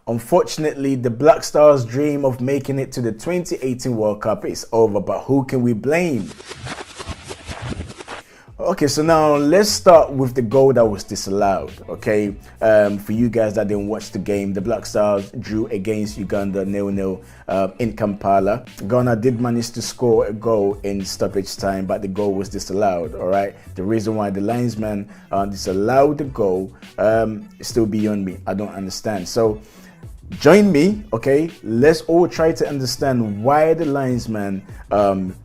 Unfortunately, the Black Stars' dream of making it to the 2018 World Cup is over, but who can we blame? Okay, so now let's start with the goal that was disallowed, okay? For you guys that didn't watch the game, the Black Stars drew against Uganda 0-0 in Kampala. Ghana did manage to score a goal in stoppage time, but the goal was disallowed, all right? The reason why the linesman disallowed the goal is still beyond me. I don't understand. So join me, okay? Let's all try to understand why the linesman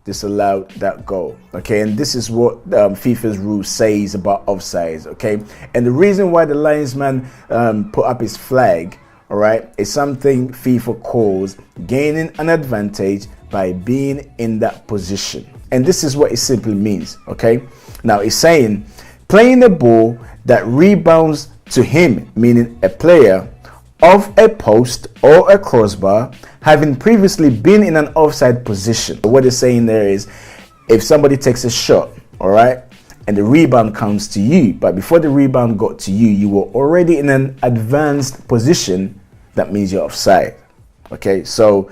disallowed that goal, okay? And this is what FIFA's rule says about offsides, okay? And the reason why the linesman put up his flag, all right, is something FIFA calls gaining an advantage by being in that position. And this is what it simply means, okay? Now, it's saying playing a ball that rebounds to him, meaning a player, of a post or a crossbar, having previously been in an offside position. What they're saying there is, if somebody takes a shot, all right, and the rebound comes to you, but before the rebound got to you, you were already in an advanced position, that means you're offside. Okay, so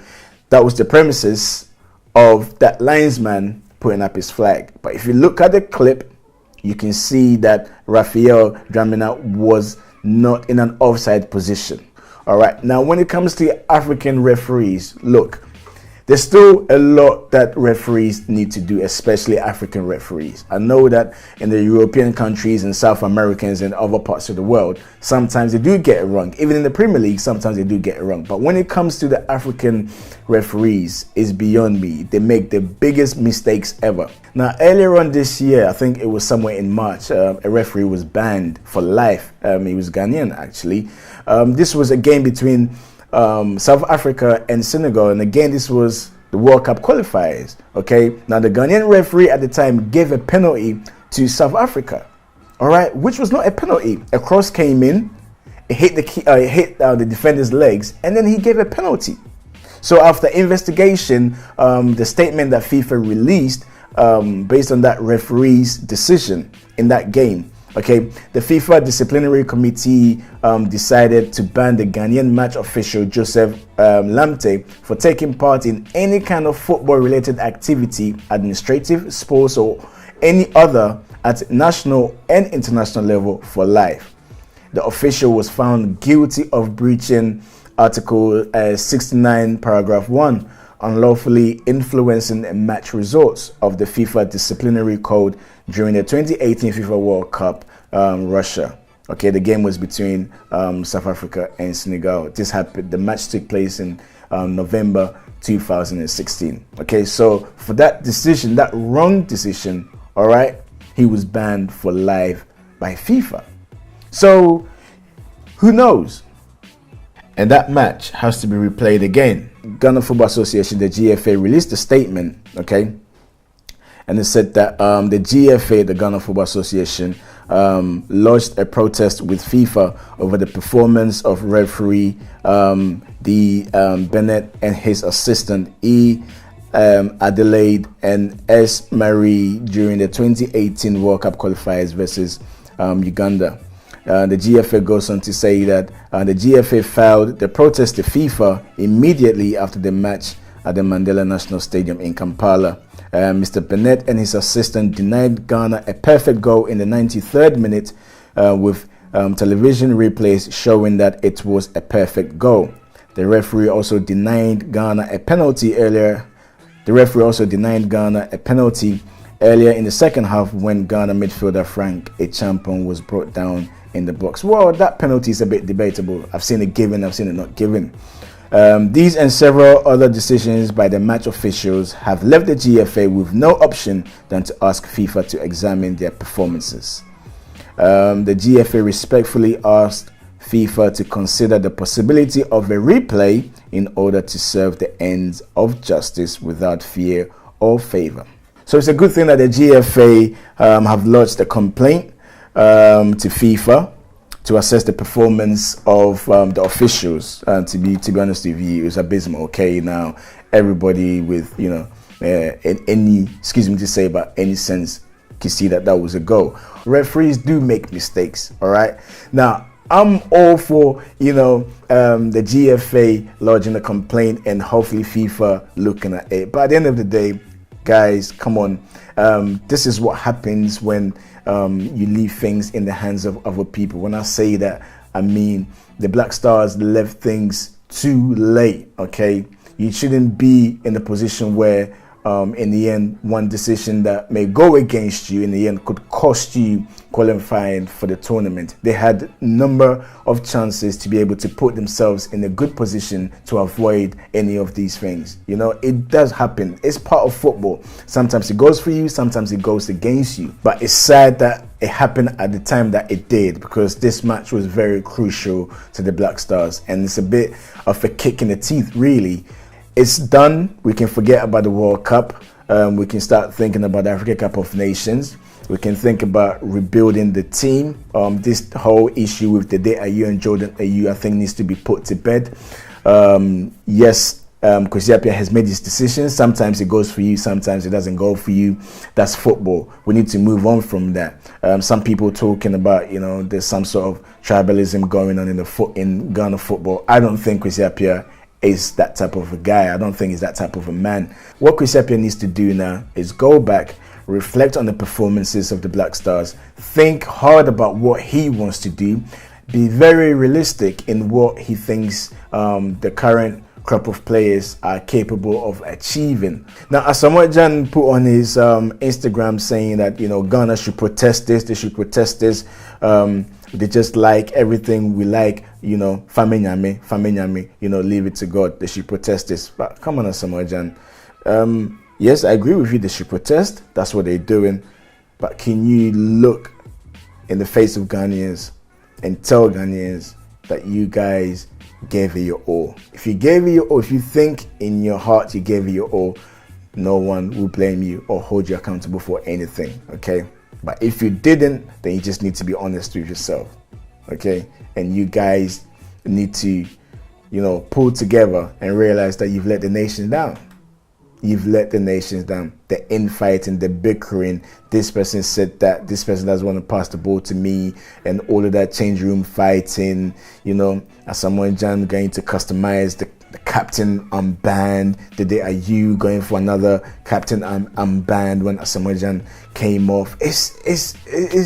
that was the premises of that linesman putting up his flag. But if you look at the clip, you can see that Raphael Dwamena was not in an offside position. All right, now when it comes to African referees, look, there's still a lot that referees need to do, especially African referees. I know that in the European countries and South Americans and other parts of the world, sometimes they do get it wrong. Even in the Premier League, sometimes they do get it wrong. But when it comes to the African referees, it's beyond me. They make the biggest mistakes ever. Now, earlier on this year, I think it was somewhere in March, a referee was banned for life. He was Ghanaian, actually. This was a game between South Africa and Senegal, and again this was the World Cup qualifiers. Okay, now the Ghanaian referee at the time gave a penalty to South Africa, all right, which was not a penalty. A cross came in, it hit the defender's legs, and then he gave a penalty. So after investigation, the statement that FIFA released based on that referee's decision in that game, okay, the FIFA disciplinary committee decided to ban the Ghanaian match official Joseph Lamte for taking part in any kind of football-related activity, administrative, sports, or any other at national and international level for life. The official was found guilty of breaching Article 69, Paragraph 1, unlawfully influencing match results of the FIFA disciplinary code during the 2018 FIFA World Cup, Russia. Okay, the game was between South Africa and Senegal. This happened. The match took place in November 2016. Okay, so for that decision, that wrong decision, all right, he was banned for life by FIFA. So who knows? And that match has to be replayed again. Ghana Football Association, the GFA, released a statement, okay, and it said that the GFA, the Ghana Football Association, lodged a protest with FIFA over the performance of referee Bennett and his assistant Adelaide and S. Marie during the 2018 World Cup qualifiers versus Uganda. The GFA goes on to say that the GFA filed the protest to FIFA immediately after the match at the Mandela National Stadium in Kampala. Mr. Bennett and his assistant denied Ghana a perfect goal in the 93rd minute with television replays showing that it was a perfect goal. The referee also denied Ghana a penalty earlier. The referee also denied Ghana a penalty earlier in the second half when Ghana midfielder Frank Echampong was brought down in the box. Well, that penalty is a bit debatable. I've seen it given, I've seen it not given. These and several other decisions by the match officials have left the GFA with no option than to ask FIFA to examine their performances. The GFA respectfully asked FIFA to consider the possibility of a replay in order to serve the ends of justice without fear or favor. So it's a good thing that the GFA have lodged a complaint to FIFA to assess the performance of the officials. To be honest with you, it was abysmal. Okay, now everybody with any sense can see that that was a goal. Referees do make mistakes. All right. Now I'm all for, the GFA lodging a complaint and hopefully FIFA looking at it. But at the end of the day, guys, come on. This is what happens when you leave things in the hands of other people. When I say that, I mean the Black Stars left things too late, okay? You shouldn't be in a position where in the end, one decision that may go against you in the end could cost you qualifying for the tournament. They had a number of chances to be able to put themselves in a good position to avoid any of these things. It does happen. It's part of football. Sometimes it goes for you, sometimes it goes against you. But it's sad that it happened at the time that it did, because this match was very crucial to the Black Stars. And it's a bit of a kick in the teeth, really. It's done. We can forget about the World Cup. We can start thinking about the Africa Cup of Nations. We can think about rebuilding the team. This whole issue with the Ayew and Jordan Ayew, I think, needs to be put to bed. Yes, Kwesi has made his decisions. Sometimes it goes for you, sometimes it doesn't go for you. That's football. We need to move on from that. Some people talking about, there's some sort of tribalism going on in Ghana football. I don't think Kwesi is that type of a guy. I don't think he's that type of a man. What Kwesi needs to do now is go back, reflect on the performances of the Black Stars, think hard about what he wants to do, be very realistic in what he thinks the current crop of players are capable of achieving. Now, Asamoah Gyan put on his Instagram saying that, Ghana should protest this, they should protest this. They just like everything we like, Famenyame, leave it to God. They should protest this. But come on, Asamoah Gyan. Yes, I agree with you, they should protest. That's what they're doing. But can you look in the face of Ghanaians and tell Ghanaians that you guys gave it your all? If you gave it your all, if you think in your heart you gave it your all, no one will blame you or hold you accountable for anything, okay? But if you didn't, then you just need to be honest with yourself, okay? And you guys need to, pull together and realize that you've let the nation down. You've let the nations down. The infighting, the bickering, this person said that, this person doesn't want to pass the ball to me, and all of that change room fighting, Asamoah Gyan going to customize the captain unbanned. Are you going for another captain unbanned when Asamoah Gyan came off? It's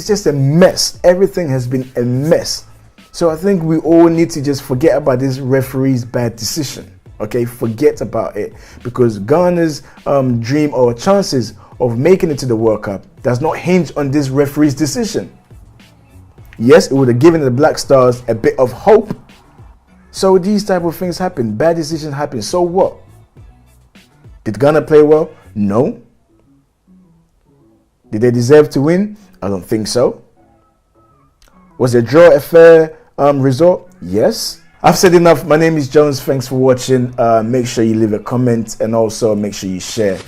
just a mess. Everything has been a mess. So I think we all need to just forget about this referee's bad decision. Okay, forget about it, because Ghana's dream or chances of making it to the World Cup does not hinge on this referee's decision. Yes, it would have given the Black Stars a bit of hope. So these type of things happen. Bad decisions happen. So what? Did Ghana play well? No. Did they deserve to win? I don't think so. Was the draw a fair result? Yes. I've said enough. My name is Jones. Thanks for watching. Make sure you leave a comment and also make sure you share.